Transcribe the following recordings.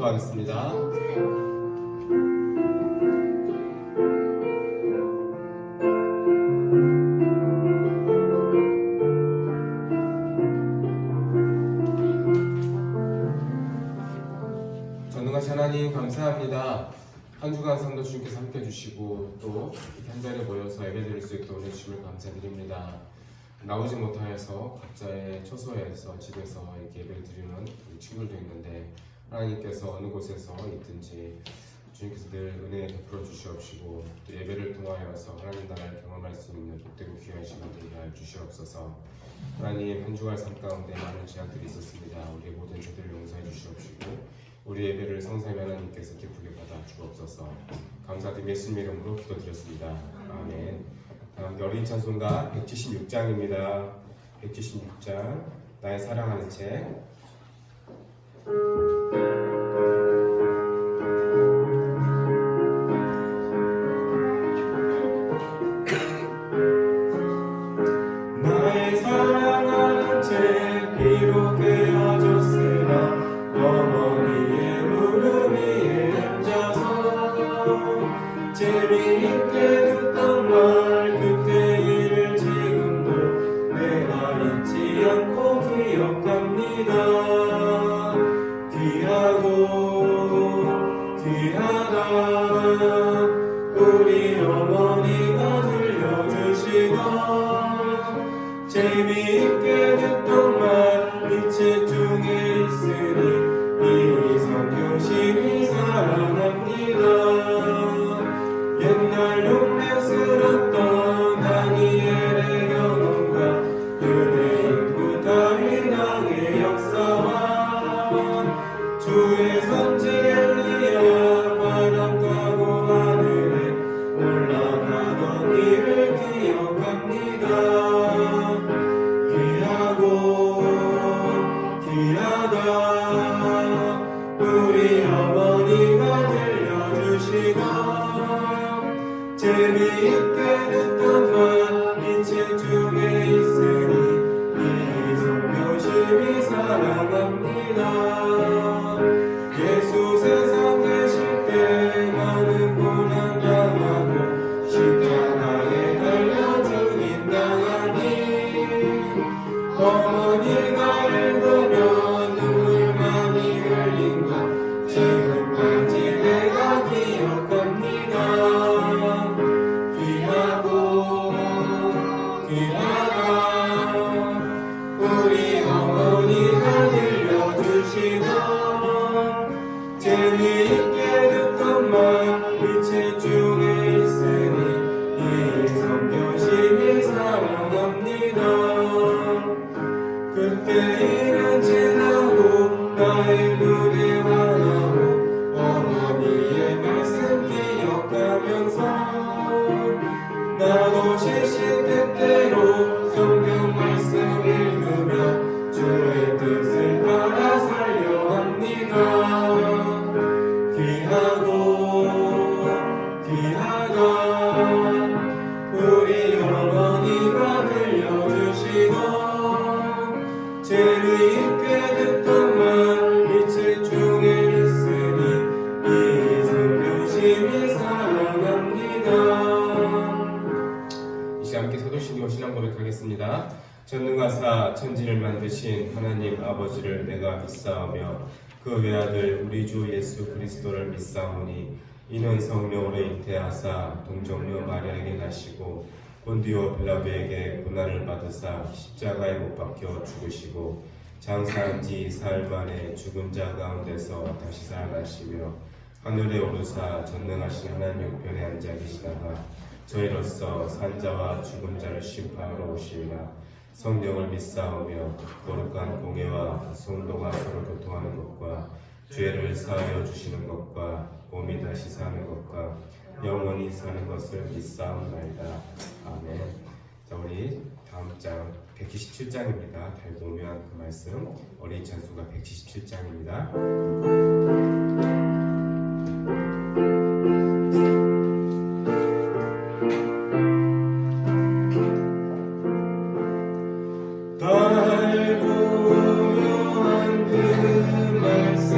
하겠습니다. 전능하신 하나님 감사합니다. 한 주간 성도 주님께서 함께 해주시고 또 이렇게 한 자리에 모여서 예배드릴 수 있도록 은혜 주심을 감사드립니다. 나오지 못하여서 각자의 처소에서 집에서 이렇게 예배를 드리는 우리 친구들도 있는데 하나님께서 어느 곳에서 있든지 주님께서 늘 은혜 베풀어 주시옵시고 또 예배를 통하여서 하나님 나라를 경험할 수 있는 복되고 귀한 시간 되게 하여 주시옵소서. 하나님 한 주간 삶 가운데 많은 제약들이 있었습니다. 우리의 모든 죄들을 용서해 주시옵시고 우리 예배를 성삼위 하나님께서 기쁘게 받아 주옵소서. 감사드리며 예수님의 이름으로 기도드렸습니다. 아멘. 다음 어린 찬송가 176장입니다. 176장 나의 사랑하는 책. 나의 사랑하는 책 비록 헤어졌으나 어머니의 무릎 위에 앉아서 재미있게 듣던 말 그때 일을 지금도 내가 잊지 않고 기억합니다. 귀하고 귀하다 우리 어머니가 들려주시던 재미있게 듣던 말 이 책 중에 있으니 이 성경심이 사랑합니다. 옛날 용맹스럽던 다니엘의 경험과 은혜인 구다윗왕의 역사와 주의 선지 엘리야 바람 타고 하늘에 올라가던 일을 기억합니다. 귀하고 귀하다 우리 어머니가 들려주시던 재미있게 듣던 말 이 책 중에 있으니 이 성경심이 사랑합니다. 예수 세상 계실 때 많은 고난 당하고 십자가에 달려 죽임 당하니 어머니가 읽으면 눈물 많이 흘린 것 지금까지 내가 기억합니다. 귀하고 귀하다 우리 어머니가 들려주시던 재미있게 듣던 말 이 책 중에 있으니 이 성경심이 사랑합니다. 그때 일은 지나고 나의 눈에 환하고 어머니의 말씀 기억하면서 나도 시시때때로 성경 말씀 읽으며 주의 뜻을 따라 살려 합니다. 귀하고 귀하다 우리 어머니가 들려주시던 재미있게 듣던 말 이 책 중에 있으니 이 성경심이 사랑합니다. 이 시간 함께 사도신경 신앙 고백하겠습니다. 전능하사 천지를 만드신 하나님 아버지를 내가 믿사오며 그 외아들 우리 주 예수 그리스도를 믿사오니 이는 성령으로 잉태하사 동정녀 마리아에게 나시고 본디오 빌라도에게 고난을 받으사 십자가에 못 박혀 죽으시고 장사한 지 사흘 만에 죽은 자 가운데서 다시 살아나시며 하늘에 오르사 전능하신 하나님右편에 앉아 계시다가 저희로서 산자와 죽은 자를 심판하러 오시리라. 성령을 믿사오며 거룩한 공예와 성도가 서로 교통하는 것과 죄를 사하여 주시는 것과 몸이 다시 사는 것과 영원히 사는 것을 믿사옵나이다. 아멘. 자, 우리 다음 장 127장입니다. 달도 오묘한 그 말씀 어린 찬송가 127장입니다. 달고 오묘한 그 말씀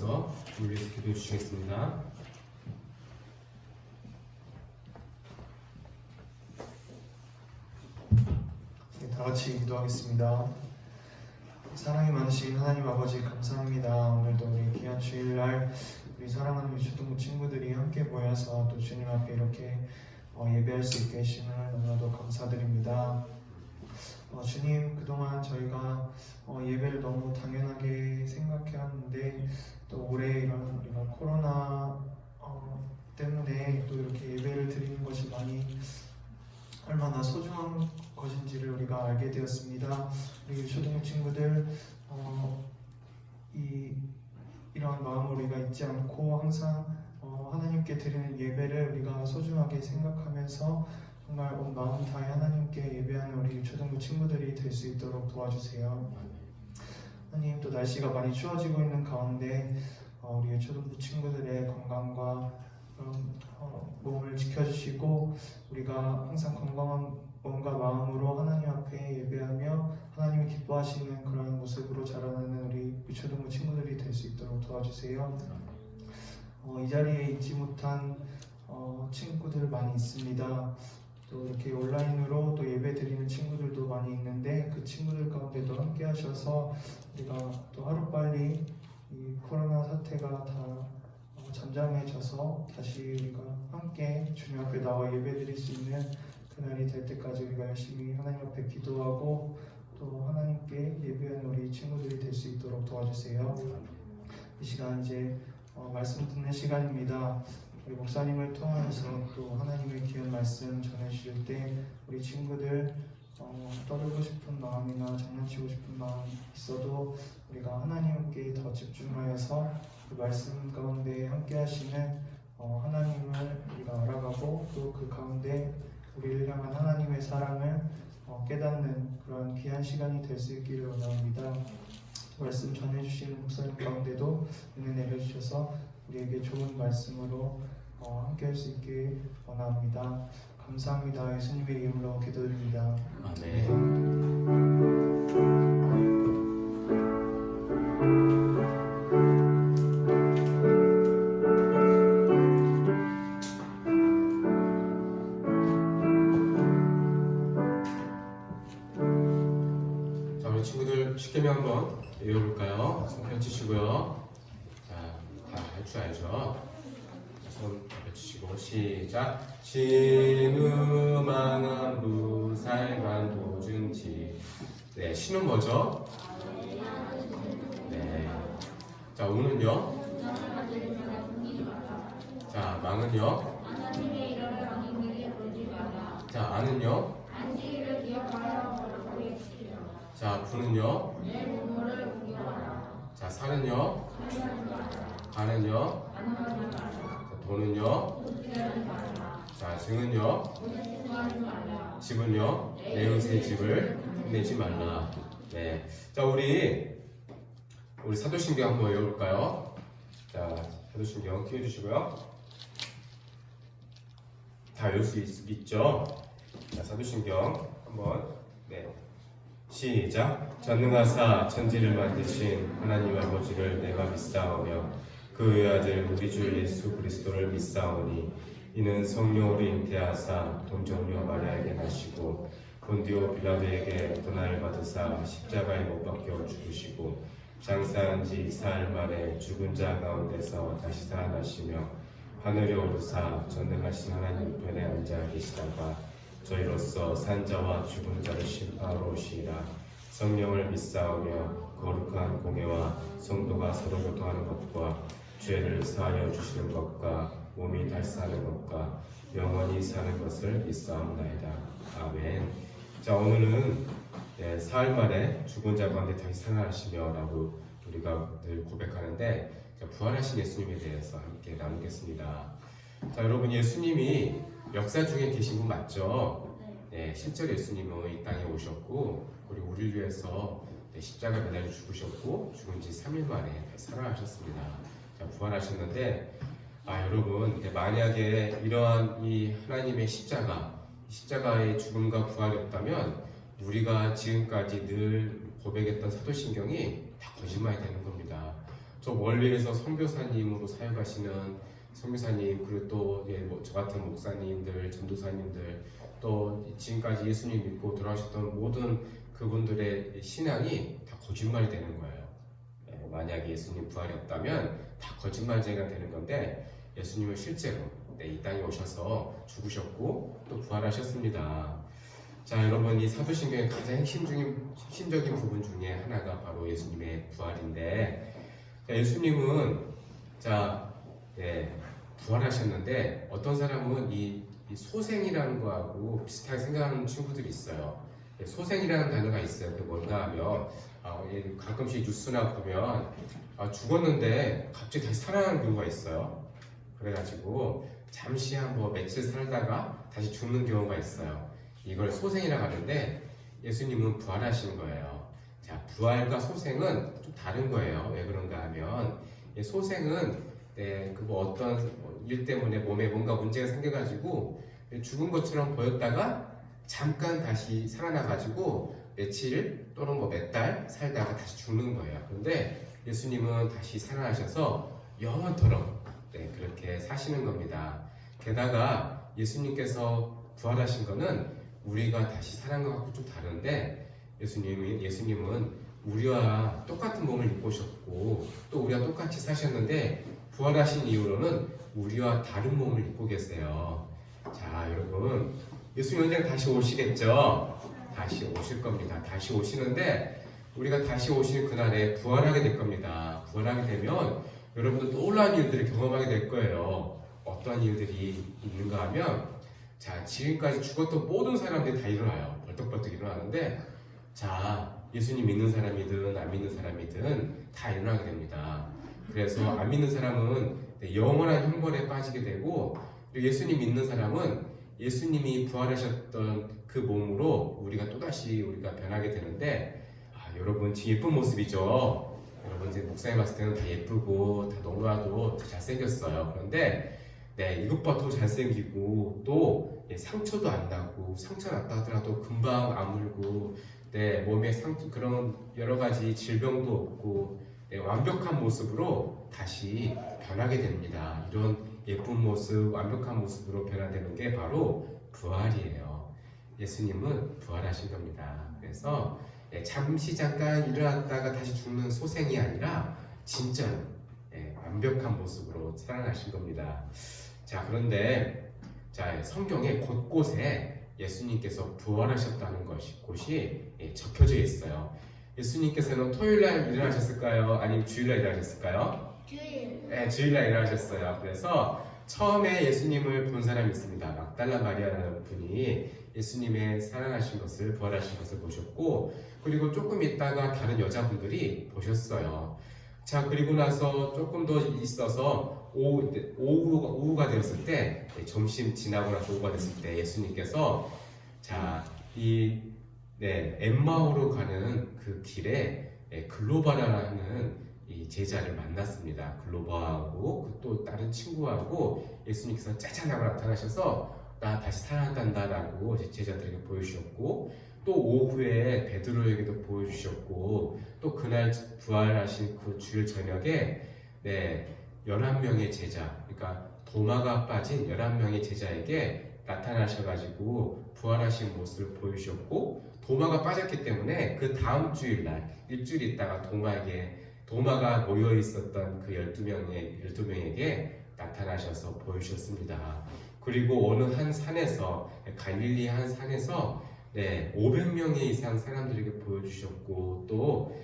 나와서 우리 위해서 기도해 주시겠습니다. 네, 다 같이 기도하겠습니다. 사랑이 많으신 하나님 아버지 감사합니다. 오늘도 우리 귀한 주일날 우리 사랑하는 우리 초등부 친구들이 함께 모여서 또 주님 앞에 이렇게 예배할 수 있게 해주심을 너무나도 감사드립니다. 주님, 그동안 저희가 예배를 너무 당연하게 생각해왔는데 또 올해 이런 코로나 때문에 또 이렇게 예배를 드리는 것이 얼마나 소중한 것인지를 우리가 알게 되었습니다. 우리 초등부 친구들 이러한 마음을 우리가 잊지 않고 항상 하나님께 드리는 예배를 우리가 소중하게 생각하면서 정말 온 마음 다해 하나님께 예배하는 우리 초등부 친구들이 될 수 있도록 도와주세요. 하나님, 또 날씨가 많이 추워지고 있는 가운데 우리 초등부 친구들의 건강과 몸을 지켜주시고 우리가 항상 건강한 몸과 마음으로 하나님 앞에 예배하며 하나님이 기뻐하시는 그런 모습으로 자라나는 우리 초등부 친구들이 될 수 있도록 도와주세요. 이 자리에 있지 못한 친구들 많이 있습니다. 또 이렇게 온라인으로 또 예배 드리는 친구들도 많이 있는데 그 친구들 가운데도 함께 하셔서 우리가 또 하루빨리 이 코로나 사태가 다 잠잠해져서 다시 우리가 함께 주님 앞에 나와 예배 드릴 수 있는 그날이 될 때까지 우리가 열심히 하나님 앞에 기도하고 또 하나님께 예배하는 우리 친구들이 될 수 있도록 도와주세요. 이 시간 이제 말씀 듣는 시간입니다. 우리 목사님을 통해서 또 하나님의 귀한 말씀 전해주실 때 우리 친구들 떠들고 싶은 마음이나 장난치고 싶은 마음 있어도 우리가 하나님께 더 집중하여서 그 말씀 가운데 함께 하시는 하나님을 우리가 알아가고 또 그 가운데 우리를 향한 하나님의 사랑을 깨닫는 그런 귀한 시간이 될 수 있기를 원합니다. 말씀 전해주시는 목사님 가운데도 은혜 내려주셔서 우리에게 좋은 말씀으로 함께 할 수 있게 원합니다. 감사합니다. 예수님의 이름으로 기도드립니다. 아멘. 자, 우리 친구들 쉽게명 한번 외워볼까요? 손 펼치시고요. 자, 다 할 줄 알죠? 손 펼치시고 시작. 신음망한 무살관 도중지. 네, 신은 뭐죠? 네. 자, 우는요? 자, 망은요? 자, 아는요? 자, 부는요? 자, 살은요? 가는요? 자, 돈은요? 자, 증은요? 집은요? 내 의의 집을 내지 말라. 네. 자, 우리 사도신경 한번 외워볼까요? 자, 사도신경 키워주시고요. 다 외울 수 있죠? 자, 사도신경 한번. 네. 시작. 전능하사 천지를 만드신 하나님 아버지를 내가 믿사오며 그 외아들 우리 주 예수 그리스도를 믿사오니 이는 성령으로 잉태하사 동정녀 마리아에게 나시고 본디오 빌라도에게 고난을 받으사 십자가에 못 박혀 죽으시고 장사한 지 4일 만에 죽은 자 가운데서 다시 살아나시며 하늘에 오르사 전능하신 하나님 우편에 앉아 계시다가 저희로서 산자와 죽은 자를 심판하러 오시리라. 성령을 믿사오며 거룩한 공예와 성도가 서로 교통하는 것과 죄를 사하여 주시는 것과 몸이 다시 사는 것과 영원히 사는 것을 믿사옵나이다. 아멘. 자, 오늘은 사흘 만에 죽은 자 가운데 다시 살아나시며 라고 우리가 늘 고백하는데 부활하신 예수님에 대해서 함께 나누겠습니다. 자, 여러분, 예수님이 역사 중에 계신 분 맞죠? 네, 실제로 예수님은 이 땅에 오셨고 그리고 우리를 위해서 십자가 매달려 죽으셨고 죽은 지 3일 만에 살아나셨습니다. 자, 부활하셨는데 여러분, 만약에 이러한 이 하나님의 십자가의 죽음과 부활이 없다면 우리가 지금까지 늘 고백했던 사도신경이 다 거짓말이 되는 겁니다. 저 멀리에서 선교사님으로 사역하시는 선교사님, 그리고 또 저 같은 목사님들, 전도사님들, 또 지금까지 예수님 믿고 돌아오셨던 모든 그분들의 신앙이 다 거짓말이 되는 거예요. 만약에 예수님 부활이 없다면 다 거짓말쟁이가 되는 건데, 예수님은 실제로 이 땅에 오셔서 죽으셨고 또 부활하셨습니다. 자, 여러분, 이 사도신경의 가장 핵심적인 부분 중에 하나가 바로 예수님의 부활인데, 자, 예수님은 부활하셨는데 어떤 사람은 이 소생이라는 거하고 비슷하게 생각하는 친구들이 있어요. 소생이라는 단어가 있어요. 그게 뭔가 하면 가끔씩 뉴스나 보면 죽었는데 갑자기 다시 살아나는 경우가 있어요. 그래가지고 잠시 뭐 며칠 살다가 다시 죽는 경우가 있어요. 이걸 소생이라고 하는데 예수님은 부활하신 거예요. 자, 부활과 소생은 좀 다른 거예요. 왜 그런가 하면 소생은 어떤 일 때문에 몸에 뭔가 문제가 생겨가지고 죽은 것처럼 보였다가 잠깐 다시 살아나가지고 며칠 또는 몇 달 살다가 다시 죽는 거예요. 그런데 예수님은 다시 살아나셔서 영원토록 그렇게 사시는 겁니다. 게다가 예수님께서 부활하신 거는 우리가 다시 살아난 것하고 좀 다른데, 예수님은 우리와 똑같은 몸을 입고 오셨고 또 우리와 똑같이 사셨는데, 부활하신 이후로는 우리와 다른 몸을 입고 계세요. 자, 여러분, 예수님 언젠가 다시 오시겠죠? 다시 오실 겁니다. 다시 오시는데 우리가 다시 오시는 그날에 부활하게 될 겁니다. 부활하게 되면 여러분도 놀라운 일들을 경험하게 될 거예요. 어떠한 일들이 있는가 하면, 자, 지금까지 죽었던 모든 사람들이 다 일어나요. 벌떡벌떡 일어나는데, 자, 예수님 믿는 사람이든 안 믿는 사람이든 다 일어나게 됩니다. 그래서 안 믿는 사람은 영원한 형벌에 빠지게 되고, 예수님 믿는 사람은 예수님이 부활하셨던 그 몸으로 우리가 변하게 되는데, 여러분 지금 예쁜 모습이죠. 여러분 이제 목사님 봤을 때는 다 예쁘고 다 너무나도 잘생겼어요. 그런데 이것보다 더 잘생기고 또 상처도 안 나고, 상처 났다 하더라도 금방 아물고, 몸에 그런 여러 가지 질병도 없고 완벽한 모습으로 다시 변하게 됩니다. 이런 예쁜 모습, 완벽한 모습으로 변화되는 게 바로 부활이에요. 예수님은 부활하신 겁니다. 그래서 잠깐 일어났다가 다시 죽는 소생이 아니라 진짜 완벽한 모습으로 살아나신 겁니다. 자, 그런데 성경에 곳곳에 예수님께서 부활하셨다는 곳이 적혀져 있어요. 예수님께서는 토요일날 일어나셨을까요? 아니면 주일날 일어나셨을까요? 주일. 네, 주일날 일어나셨어요. 그래서 처음에 예수님을 본 사람이 있습니다. 막달라 마리아라는 분이 예수님의 살아나신 것을, 부활하신 것을 보셨고, 그리고 조금 있다가 다른 여자분들이 보셨어요. 자, 그리고 나서 조금 더 있어서 오후가 되었을 때, 점심 지나고 나서 오후가 됐을 때 예수님께서 엠마오로 가는 그 길에 글로바라는 이 제자를 만났습니다. 글로바하고 또 다른 친구하고 예수님께서 짜잔하고 나타나셔서 나 다시 살아난다라고 제자들에게 보여주셨고, 또 오후에 베드로에게도 보여주셨고, 또 그날 부활하신 그 주일 저녁에 11명의 제자, 그러니까 도마가 빠진 11명의 제자에게 나타나셔가지고 부활하신 모습을 보여주셨고, 도마가 빠졌기 때문에 그 다음 주일날 일주일 있다가 도마가 모여 있었던 그 12명에게 나타나셔서 보여주셨습니다. 그리고 어느 한 산에서, 갈릴리 한 산에서 500명의 이상 사람들에게 보여주셨고, 또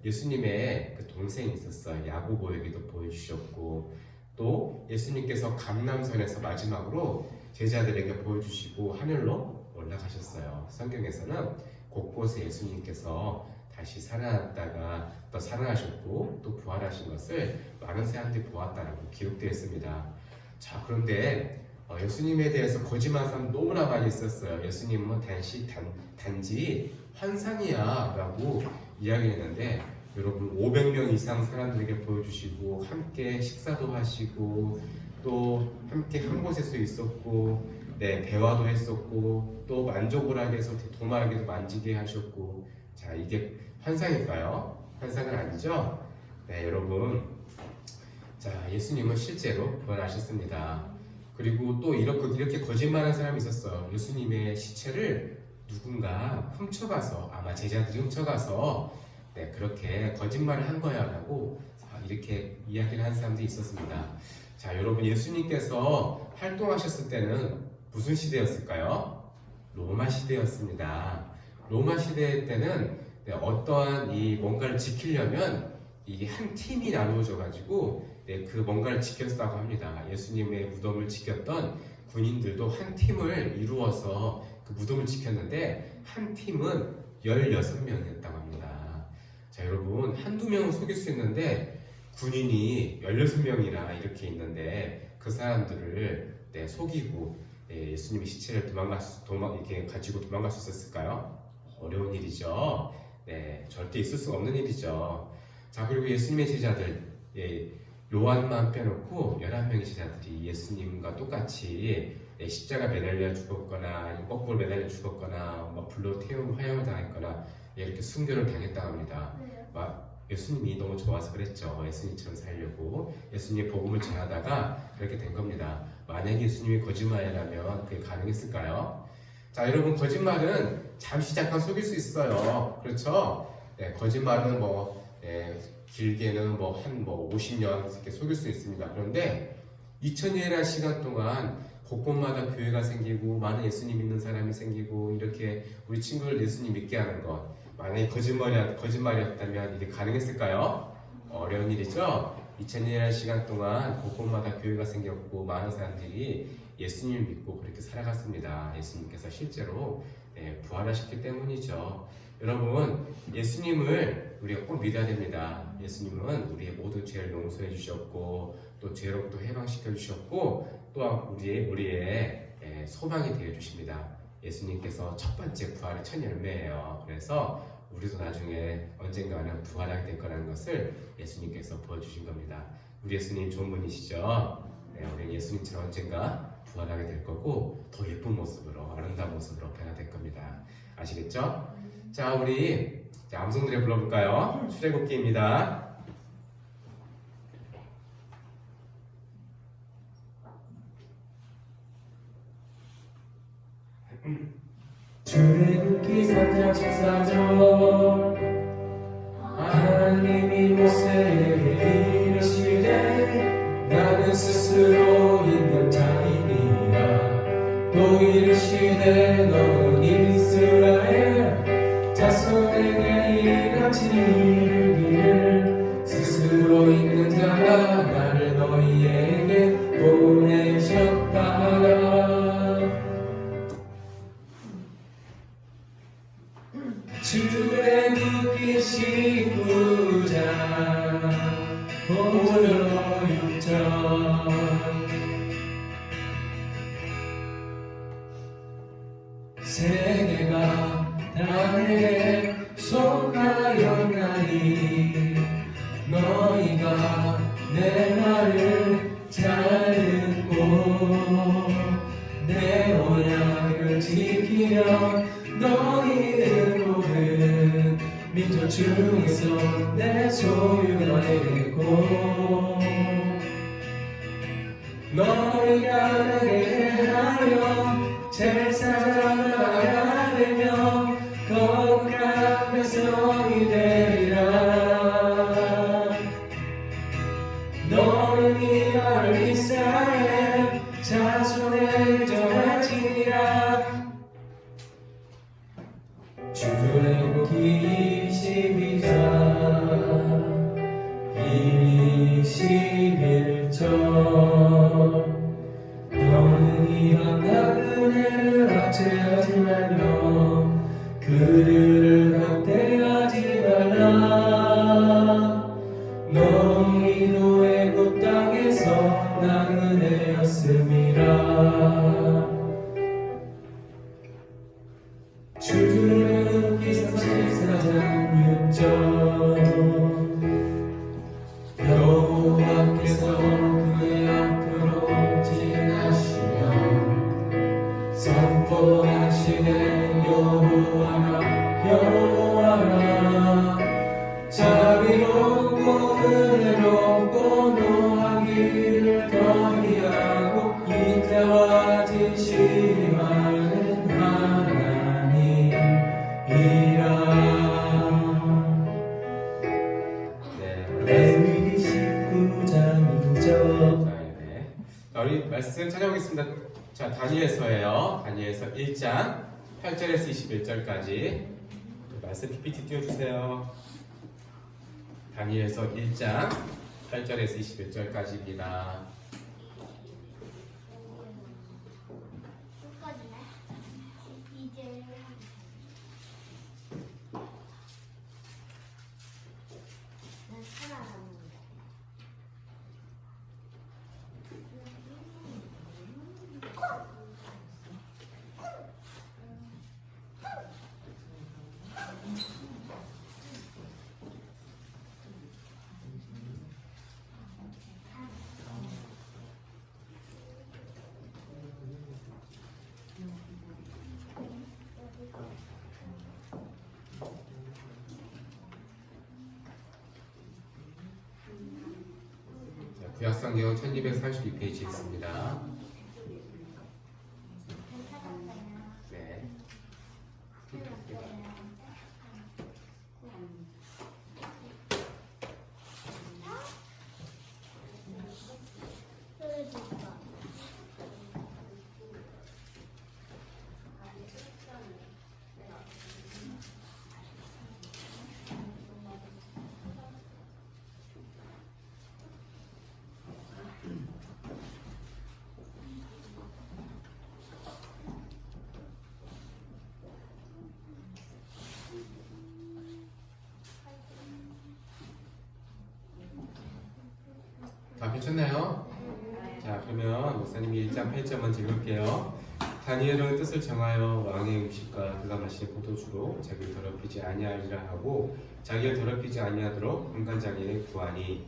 예수님의 그 동생이 있었어요. 야고보에게도 보여주셨고, 또 예수님께서 감람산에서 마지막으로 제자들에게 보여주시고 하늘로 올라가셨어요. 성경에서는 곳곳에 예수님께서 다시 살아났다가 또 살아나셨고 또 부활하신 것을 많은 사람들이 보았다라고 기록되어 있습니다. 자, 그런데 예수님에 대해서 거짓말하는 사람 너무나 많이 있었어요. 예수님은 단지 환상이야 라고 이야기했는데, 여러분 500명 이상 사람들에게 보여주시고 함께 식사도 하시고 또 함께 한 곳에서 있었고 대화도 했었고 또 만족을 하게 해서 도마에게도 만지게 하셨고, 자, 이게 환상일까요? 환상은 아니죠? 네, 여러분. 자, 예수님은 실제로 부활하셨습니다. 그리고 또 이렇게 거짓말하는 사람이 있었어요. 예수님의 시체를 누군가 훔쳐가서, 아마 제자들이 훔쳐가서 네, 그렇게 거짓말을 한 거야 라고 이렇게 이야기를 한 사람들이 있었습니다. 자, 여러분, 예수님께서 활동하셨을 때는 무슨 시대였을까요? 로마 시대였습니다. 로마 시대 때는 네, 어떠한 이 뭔가를 지키려면 이게 한 팀이 나누어져 가지고 네, 그 뭔가를 지켰다고 합니다. 예수님의 무덤을 지켰던 군인들도 한 팀을 이루어서 그 무덤을 지켰는데 한 팀은 16명이었다고 합니다. 자, 여러분, 한두 명은 속일 수 있는데 군인이 16명이나 이렇게 있는데 그 사람들을 네, 속이고 네, 예수님의 시체를 이렇게 가지고 도망갈 수 있었을까요? 어려운 일이죠. 네, 절대 있을 수가 없는 일이죠. 자, 그리고 예수님의 제자들, 예, 요한만 빼놓고 11명의 제자들이 예수님과 똑같이 네, 십자가 매달려 죽었거나 거꾸로 매달려 죽었거나 불로 태움 화형을 당했거나 예, 이렇게 순교를 당했다고 합니다. 예수님이 너무 좋아서 그랬죠. 예수님처럼 살려고 예수님의 복음을 전하다가 그렇게 된 겁니다. 만약에 예수님이 거짓말이라면 그게 가능했을까요? 자, 여러분, 거짓말은 잠시 잠깐 속일 수 있어요. 그렇죠? 네, 거짓말은 길게는 한 50년 이렇게 속일 수 있습니다. 그런데 2000년이라는 시간 동안 곳곳마다 교회가 생기고 많은 예수님 믿는 사람이 생기고 이렇게 우리 친구를 예수님 믿게 하는 것, 만약에 거짓말이었다면 이게 가능했을까요? 어려운 일이죠. 2000년이라는 시간 동안 곳곳마다 교회가 생겼고 많은 사람들이 예수님을 믿고 그렇게 살아갔습니다. 예수님께서 실제로 부활하셨기 때문이죠. 여러분, 예수님을 우리가 꼭 믿어야 됩니다. 예수님은 우리의 모든 죄를 용서해 주셨고 또 죄로부터 해방시켜 주셨고 또한 우리의 소망이 되어 주십니다. 예수님께서 첫 번째 부활의 첫 열매예요. 그래서 우리도 나중에 언젠가는 부활하게 될 거라는 것을 예수님께서 보여주신 겁니다. 우리 예수님 좋은 분이시죠? 네, 우리 예수님처럼 언젠가 부활하게 될 거고 더 예쁜 모습으로, 아름다운 모습으로 변화될 겁니다. 아시겠죠? 자, 우리 암송 노래 불러볼까요? 출애굽기입니다. 출애굽기 3장 14절 하나님이 모세에게 이르시되 나는 스스로 있는 자이니라 또 이르시되 너는 이스라엘 자손에게 이같이 이르기를 스스로 있는 자가 나를 너희에게 보내셨다 하라. 출애굽기 19장 5절 6절 세계가 나에게 속하였나니 너희가 내 말을 잘 듣고 내 언약을 지키면 너희는 모든 민족 중에서 내 소유가 되고 너희가 내게 하여 제사장을 하야 되며 거룩한 백성이 되리라. 너는 이 나를 이스라엘 자손에 정하지니라. 출애굽기 22장 21절 너는 이와 나그네를 압제하지 말며 그들을 학대하지 말라. 너희도 애굽 땅에서 나그네였음이라. 출애굽기 34장 6절 여호와께서 그의 앞으로 지나시며 선포하시되 여호와라 여호와라 자비롭고 찾아오겠습니다. 자, 다니엘서예요. 다니엘서 1장 8절에서 21절까지 말씀 PPT 띄워주세요. 다니엘서 1장 8절에서 21절까지입니다. 끝까지네. 이제 난 살아남는다. 자, 구약성경 1242페이지 있습니다. 네. 다 펼쳤나요? 자, 그러면 목사님이 1장 8절 먼저 읽을게요. 다니엘은 뜻을 정하여 왕의 음식과 그가 마신 포도주로 자기를 더럽히지 아니하리라 하고 자기를 더럽히지 아니하도록 환관장에 구하니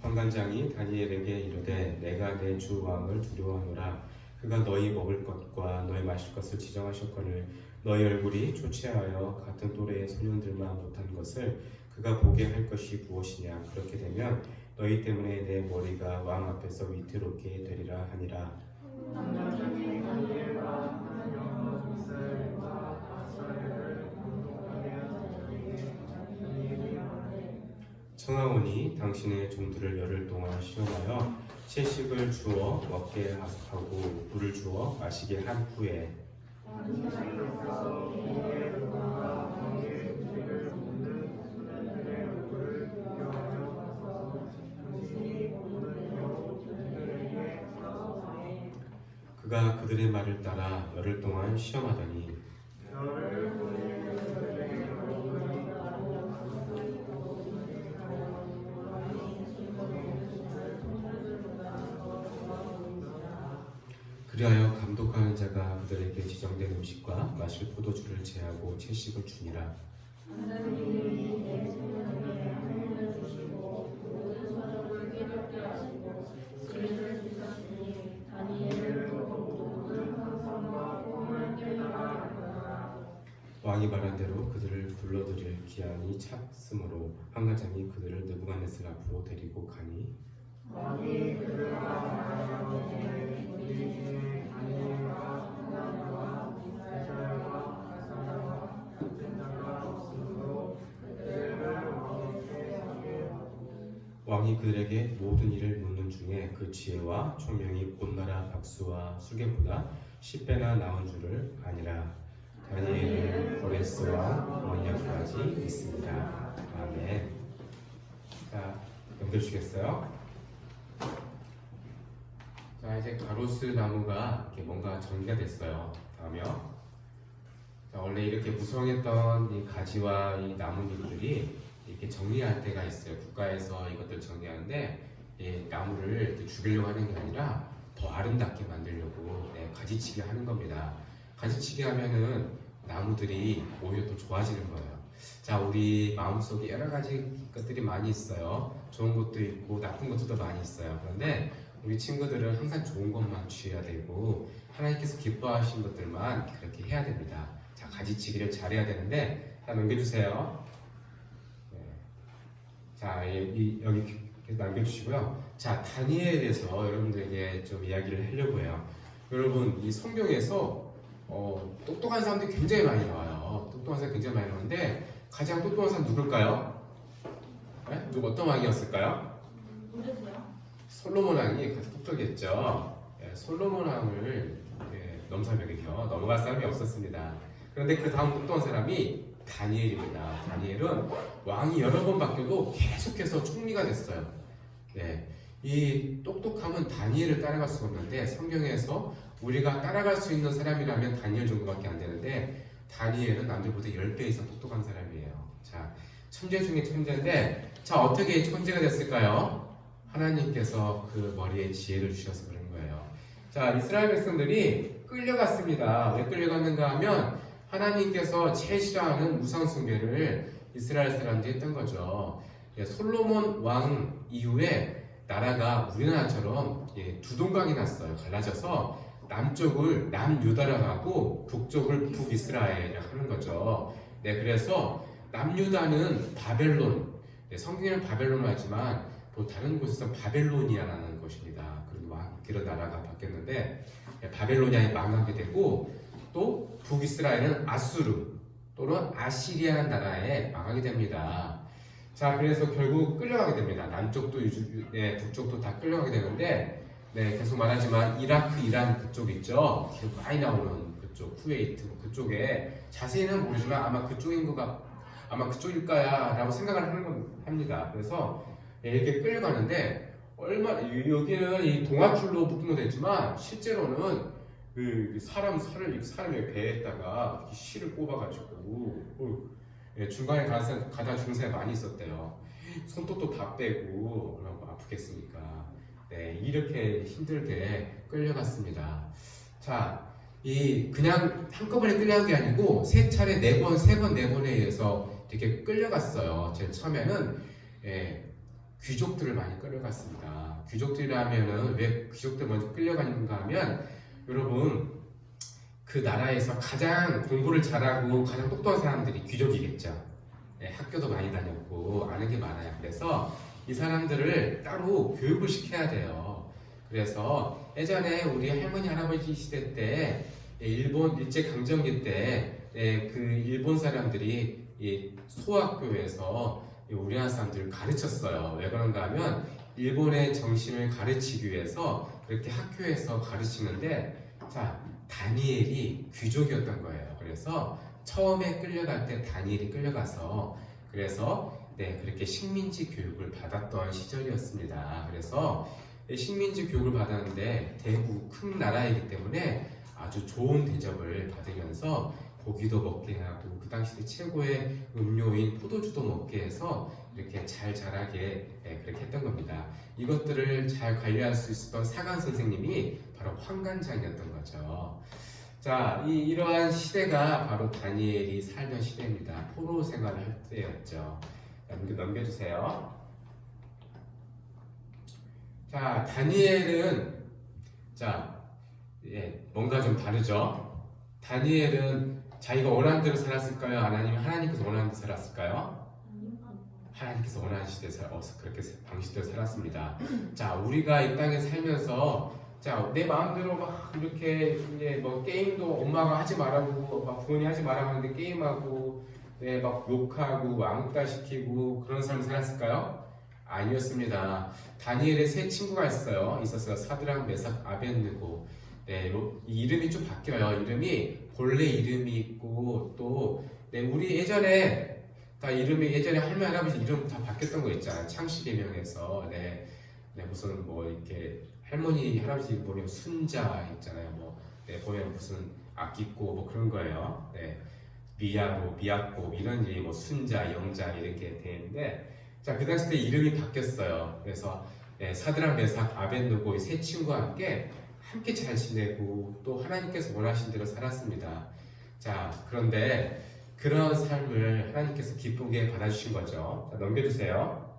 환관장이 다니엘에게 이르되 내가 내 주 왕을 두려워하노라. 그가 너희 먹을 것과 너희 마실 것을 지정하셨거늘 너희 얼굴이 초췌하여 같은 또래의 소년들만 못한 것을 그가 보게 할 것이 무엇이냐. 그렇게 되면 너희 때문에 내 머리가 왕 앞에서 위태롭게 되리라 하니라. 청하오니 당신의 종들을 열흘 동안 시험하여 채식을 주어 먹게 하고 물을 주어 마시게 한 후에 그가 그들의 말을 따라 열흘 동안 시험하더니 그리하여 감독하는 자가 그들에게 지정된 음식과 마실 포도주를 제하고 채식을 주니라. 왕이 말한 대로 그들을 불러들일 기한이 찼으므로 환관장이 그들을 느부갓네살 앞으로 데리고 가니 왕이 그들에게 모든 일을 묻는 중에 그 지혜와 총명이 온나라 박수와 수개보다 10배나 나은 줄을 아니라. 다니엘은 고레스와 원역까지 있습니다. 아멘. 자, 넘겨주시겠어요? 자, 이제 가로스 나무가 이렇게 뭔가 정리가 됐어요. 다음이요. 자, 원래 이렇게 무성했던 이 가지와 이 나뭇잎들이 이렇게 정리할 때가 있어요. 국가에서 이것들 정리하는데 이 나무를 이렇게 죽이려고 하는 게 아니라 더 아름답게 만들려고 가지치기 하는 겁니다. 가지치기 하면은 나무들이 오히려 더 좋아지는 거예요. 자, 우리 마음속에 여러 가지 것들이 많이 있어요. 좋은 것도 있고 나쁜 것도 많이 있어요. 그런데 우리 친구들은 항상 좋은 것만 취해야 되고 하나님께서 기뻐하신 것들만 그렇게 해야 됩니다. 자, 가지치기를 잘해야 되는데 다 넘겨주세요. 네. 자, 여기 남겨주시고요. 자, 다니엘에 대해서 여러분들에게 좀 이야기를 하려고 해요. 여러분, 이 성경에서 똑똑한 사람들이 굉장히 많이 나와요. 똑똑한 사람이 굉장히 많이 나오는데 가장 똑똑한 사람 누굴까요? 누구 어떤 왕이었을까요? 모르세요? 솔로몬 왕이 가장 똑똑했죠. 솔로몬 왕을 넘사벽이죠. 넘어갈 사람이 없었습니다. 그런데 그 다음 똑똑한 사람이 다니엘입니다. 다니엘은 왕이 여러 번 바뀌어도 계속해서 총리가 됐어요. 네, 이 똑똑함은 다니엘을 따라갈 수가 없는데 성경에서 우리가 따라갈 수 있는 사람이라면 다니엘 정도밖에 안 되는데 다니엘은 남들보다 10배 이상 똑똑한 사람이에요. 자, 천재 중에 천재인데 자, 어떻게 천재가 됐을까요? 하나님께서 그 머리에 지혜를 주셔서 그런 거예요. 자, 이스라엘 백성들이 끌려갔습니다. 왜 끌려갔는가 하면 하나님께서 제일 싫어하는 우상숭배를 이스라엘 사람들이 했던 거죠. 솔로몬 왕 이후에 나라가 우리나라처럼 두 동강이 났어요. 갈라져서 남쪽을 남유다라고 하고 북쪽을 북이스라엘이라고 하는 거죠. 네, 그래서 남유다는 바벨론, 성경에는 바벨론을 하지만 또 다른 곳에서 바벨로니아라는 것입니다. 그런 나라가 바뀌었는데 바벨로니아에 망하게 되고 또 북이스라엘은 아수르 또는 아시리아라는 나라에 망하게 됩니다. 자, 그래서 결국 끌려가게 됩니다. 남쪽도 북쪽도 다 끌려가게 되는데 계속 말하지만 이라크, 이란 그쪽 있죠. 기록 많이 나오는 그쪽, 쿠웨이트 그쪽에 자세히는 모르지만 아마 그쪽일까야라고 생각을 합니다. 그래서 이렇게 끌려가는데 여기는 이 동아줄로 묶어놓됐지만 실제로는 사람이 배에다가 실을 꼽아가지고 중간에 가다 죽은 사람이 많이 있었대요. 손톱도 다 빼고 아프겠습니까? 네, 이렇게 힘들게 끌려갔습니다. 자, 그냥 한꺼번에 끌려간 게 아니고 세 번, 네 번에 의해서 이렇게 끌려갔어요. 제일 처음에는 귀족들을 많이 끌려갔습니다. 귀족들이라면은 왜 귀족들 먼저 끌려가는가 하면 여러분 그 나라에서 가장 공부를 잘하고 가장 똑똑한 사람들이 귀족이겠죠. 학교도 많이 다녔고 아는 게 많아요. 그래서 이 사람들을 따로 교육을 시켜야 돼요. 그래서 예전에 우리 할머니 할아버지 시대 때 일본 일제강점기 때 그 일본 사람들이 소학교에서 우리나라 사람들을 가르쳤어요. 왜 그런가 하면 일본의 정신을 가르치기 위해서 그렇게 학교에서 가르치는데 자, 다니엘이 귀족이었던 거예요. 그래서 처음에 끌려갈 때 다니엘이 끌려가서 그래서 그렇게 식민지 교육을 받았던 시절이었습니다. 그래서 식민지 교육을 받았는데 대구 큰 나라이기 때문에 아주 좋은 대접을 받으면서 고기도 먹게 하고 그 당시 최고의 음료인 포도주도 먹게 해서 이렇게 잘 자라게 그렇게 했던 겁니다. 이것들을 잘 관리할 수 있었던 사관 선생님이 바로 환관장이었던 거죠. 자, 이러한 시대가 바로 다니엘이 살던 시대입니다. 포로 생활을 할 때였죠. 넘겨주세요. 자, 다니엘은 뭔가 좀 다르죠. 다니엘은 자기가 원하는 대로 살았을까요? 아니면 하나님께서 원하는 대로 살았을까요? 하나님께서 원하는 시대에서 그렇게 방식대로 살았습니다. 자, 우리가 이 땅에 살면서 내 마음대로 막 이렇게 게임도 엄마가 하지 말라고 부모님 하지 말라고 하는데 게임하고 막 욕하고 왕따 시키고 그런 삶을 살았을까요? 아니었습니다. 다니엘의 세 친구가 있었어요. 사드락, 메삭, 아벳느고. 이 이름이 좀 바뀌어요. 이름이 본래 이름이 있고 또 우리 예전에 할머니 할아버지 이름 다 바뀌었던 거 있잖아요. 창씨개명에서 무슨 이렇게 할머니 할아버지 보면 순자 있잖아요. 보면 무슨 아끼고 그런 거예요. 미야고 미약고 이런 일이 순자 영자 이렇게 되는데 자, 그 당시 때 이름이 바뀌었어요. 그래서 사드락, 메삭, 아벳느고 이 세 친구와 함께 잘 지내고 또 하나님께서 원하신 대로 살았습니다. 자, 그런데 그런 삶을 하나님께서 기쁘게 받아주신 거죠. 자, 넘겨주세요.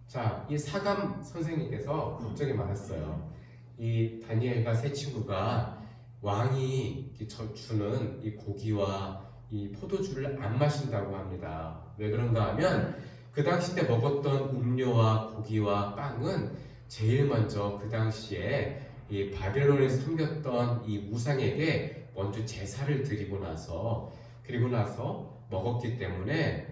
자, 이 사감 선생님께서 걱정이 많았어요. 이 다니엘과 세 친구가 왕이 주는 이 고기와 이 포도주를 안 마신다고 합니다. 왜 그런가 하면 그 당시 때 먹었던 음료와 고기와 빵은 제일 먼저 그 당시에 이 바벨론에 섬겼던 이 우상에게 먼저 제사를 드리고 나서 그리고 나서 먹었기 때문에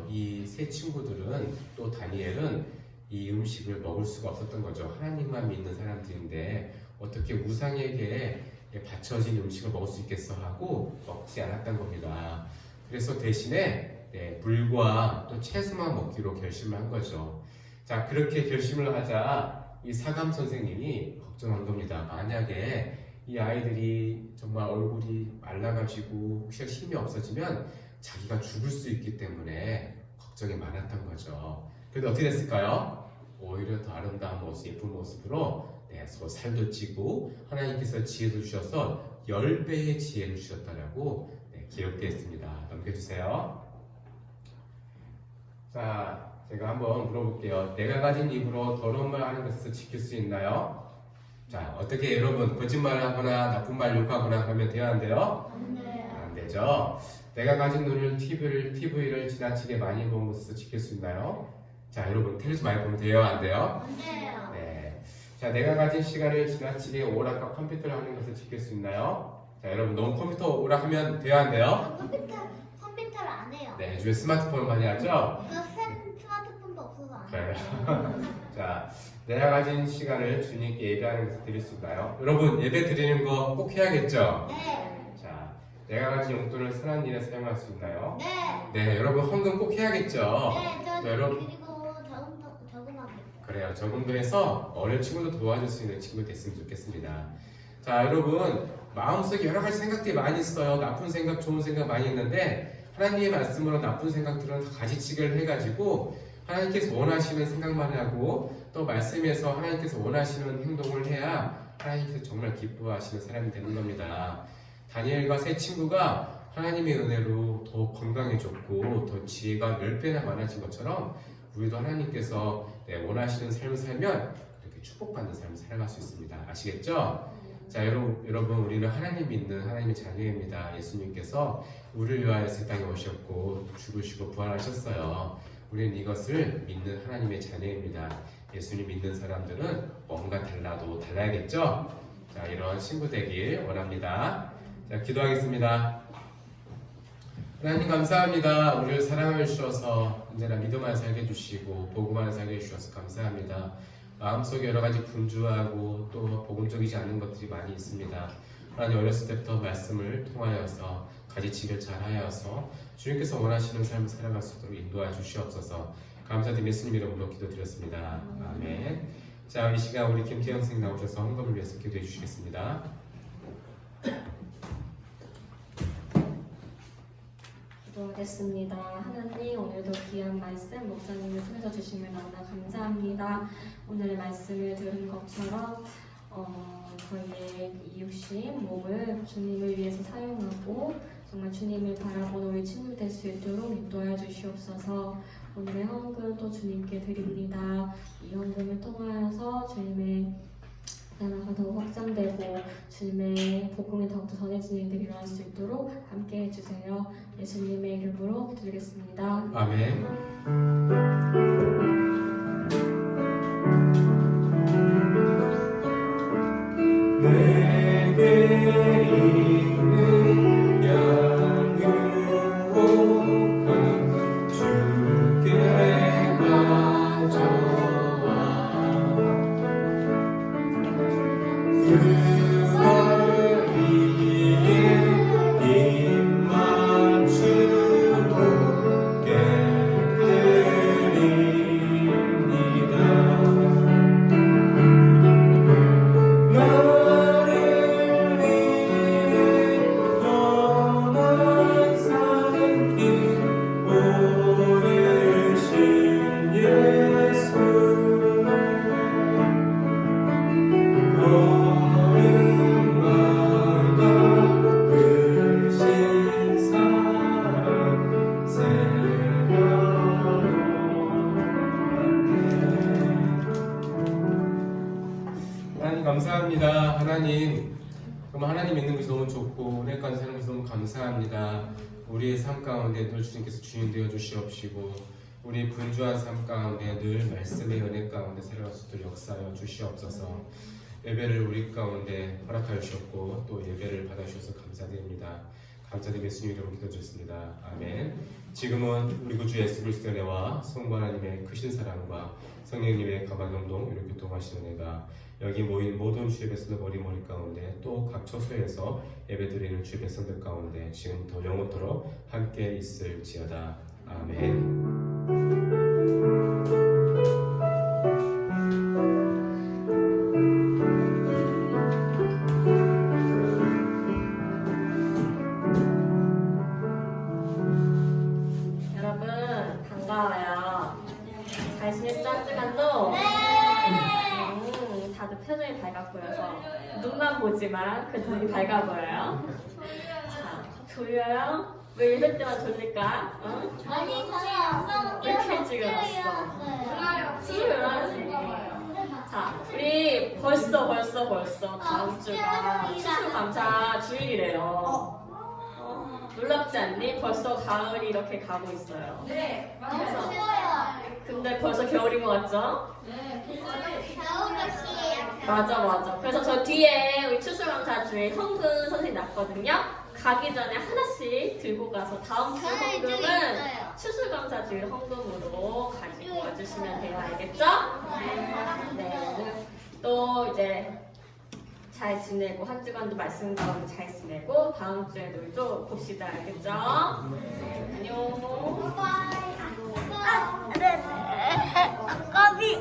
이 세 친구들은 또 다니엘은 이 음식을 먹을 수가 없었던 거죠. 하나님만 믿는 사람들인데 어떻게 우상에게 바쳐진 음식을 먹을 수 있겠어 하고 먹지 않았던 겁니다. 그래서 대신에 물과 또 채소만 먹기로 결심을 한 거죠. 자, 그렇게 결심을 하자 이 사감 선생님이 걱정한 겁니다. 만약에 이 아이들이 정말 얼굴이 말라가지고 혹시 힘이 없어지면 자기가 죽을 수 있기 때문에 걱정이 많았던 거죠. 그런데 어떻게 됐을까요? 오히려 더 아름다운 모습, 예쁜 모습으로 서로 살도 찌고 하나님께서 지혜도 주셔서 10배의 지혜를 주셨다라고 기록되어 있습니다. 넘겨주세요. 자, 제가 한번 물어볼게요. 내가 가진 입으로 더러운 말 하는 것에서 지킬 수 있나요? 자, 어떻게 여러분 거짓말을 하거나 나쁜 말 욕하거나 그러면 돼야 안 돼요? 안 돼요. 안 되죠. 내가 가진 눈을 TV를 지나치게 많이 보는 것에서 지킬 수 있나요? 자, 여러분 텔레비전 많이 보면 돼요? 안 돼요? 안 돼요. 네. 자, 내가 가진 시간을 지나치게 오락과 컴퓨터를 하는 것을 지킬 수 있나요? 자, 여러분 너무 컴퓨터 오락하면 돼요? 안 돼요? 컴퓨터를 안 해요. 네, 요즘에 스마트폰을 많이 하죠? 스마트폰도 없어서 안 그래요. 해요. 자, 내가 가진 시간을 주님께 예배하는 것을 드릴 수 있나요? 여러분 예배 드리는 거 꼭 해야겠죠? 네. 자, 내가 가진 용돈을 선한 일에 사용할 수 있나요? 네. 네, 여러분 헌금 꼭 해야겠죠? 네. 저 여러분. 그리고 저금하게. 그래요. 적응도 해서 어린 친구도 도와줄 수 있는 친구 됐으면 좋겠습니다. 자, 여러분 마음속에 여러 가지 생각들이 많이 있어요. 나쁜 생각, 좋은 생각 많이 있는데 하나님의 말씀으로 나쁜 생각들은 다 가지치기를 해가지고 하나님께서 원하시는 생각만 하고 또 말씀에서 하나님께서 원하시는 행동을 해야 하나님께서 정말 기뻐하시는 사람이 되는 겁니다. 다니엘과 세 친구가 하나님의 은혜로 더 건강해졌고 더 지혜가 10배나 많아진 것처럼 우리도 하나님께서 원하시는 삶을 살면 그렇게 축복받는 삶을 살아갈 수 있습니다. 아시겠죠? 자, 여러분 우리는 하나님 믿는 하나님의 자녀입니다. 예수님께서 우리를 위하여 세상에 오셨고 죽으시고 부활하셨어요. 우리는 이것을 믿는 하나님의 자녀입니다. 예수님 믿는 사람들은 뭔가 달라도 달라야겠죠? 자, 이런 친구 되길 원합니다. 자, 기도하겠습니다. 하나님 감사합니다. 우리를 사랑해 주셔서 언제나 믿음 안에 살게 해주시고 복음 안에 살게 해주셔서 감사합니다. 마음속에 여러 가지 분주하고 또 복음적이지 않은 것들이 많이 있습니다. 하나님 어렸을 때부터 말씀을 통하여서 가지치기를 잘하여서 주님께서 원하시는 삶을 살아갈 수 있도록 인도하여 주시옵소서. 감사드리며 예수님 이름으로 기도드렸습니다. 아멘. 자, 이 시간 우리 김태형 선생님 나오셔서 헌금을 위해서 기도해 주시겠습니다. 기도하겠습니다. 하나님, 오늘도 귀한 말씀 목사님을 통해서 주시면 너무나 감사합니다. 오늘의 말씀을 들은 것처럼 저희의 이육신 몸을 주님을 위해서 사용하고 정말 주님을 바라보는 우리 친구 될 수 있도록 인도하여 주시옵소서. 오늘의 헌금 또 주님께 드립니다. 이 헌금을 통하여서 주님의 나라가 더욱 확장되고 주님의 복음이 더욱더 전해지는 일들이 일어날 수 있도록 함께 해주세요. 예수님의 이름으로 기도드리겠습니다. 아멘. 내게 있는 양육한 주께 가져와 그걸 위해 입 맞추고 깨뜨립니다. 나를 위해 떠난 산길 오르신 예수 걸음마다 크신 사랑 하나님 감사합니다. 하나님 정말 하나님 믿는 것이 너무 좋고 은혜까지 사는 것이 너무 감사합니다. 우리의 삶 가운데 늘 주님께서 주인 되어 주시옵시고 우리 분주한 삶 가운데 늘 말씀의 은혜 가운데 살아갈 수 있도록 역사하여 주시옵소서. 예배를 우리 가운데 허락하여 주셨고 또 예배를 받아주셔서 감사드립니다. 감사드리며 예수님 이름으로 기도드렸습니다. 아멘. 지금은 우리 구주 예수 그리스도의 은혜와 성부 하나님의 크신 사랑과 성령님의 가만동동 이렇게 교통하시는 은혜가 여기 모인 모든 주의 백성들 머리 가운데 또 각 처소에서 예배드리는 주의 백성들 가운데 지금부터 영원토록 함께 있을지어다. 아멘. 여러분 반가워요. 잘 지냈죠? 한 주간도? 다들 표정이 밝아 보여서 눈만 보지만 그 눈이 밝아 보여요. 자, 졸려요? 왜 이럴 때만 졸릴까? 응? 아니 저희 아빠가 왜 이렇게 일찍 일어났어? 수요일하지. 자, 우리 벌써 다음 주가 추수감사 주일이래요. 놀랍지 않니? 벌써 가을이 이렇게 가고 있어요. 네, 너무 맞아요. 추워요. 근데 벌써 겨울인 것 같죠? 네, 겨울옷이에요. 맞아. 그래서 저 뒤에 우리 추수감사 주일 헌금 선생님 났거든요. 가기 전에 하나씩 들고 가서 다음 주 저는 이쪽에 헌금은 있어요. 추수감사 주일 헌금으로 가지고 와주시면 돼요. 알겠죠? 네. 또 이제 잘 지내고 한 주간도 말씀 가운데 잘 지내고 다음 주에도 또 봅시다. 알겠죠? 안녕. 바이바이. 아까비.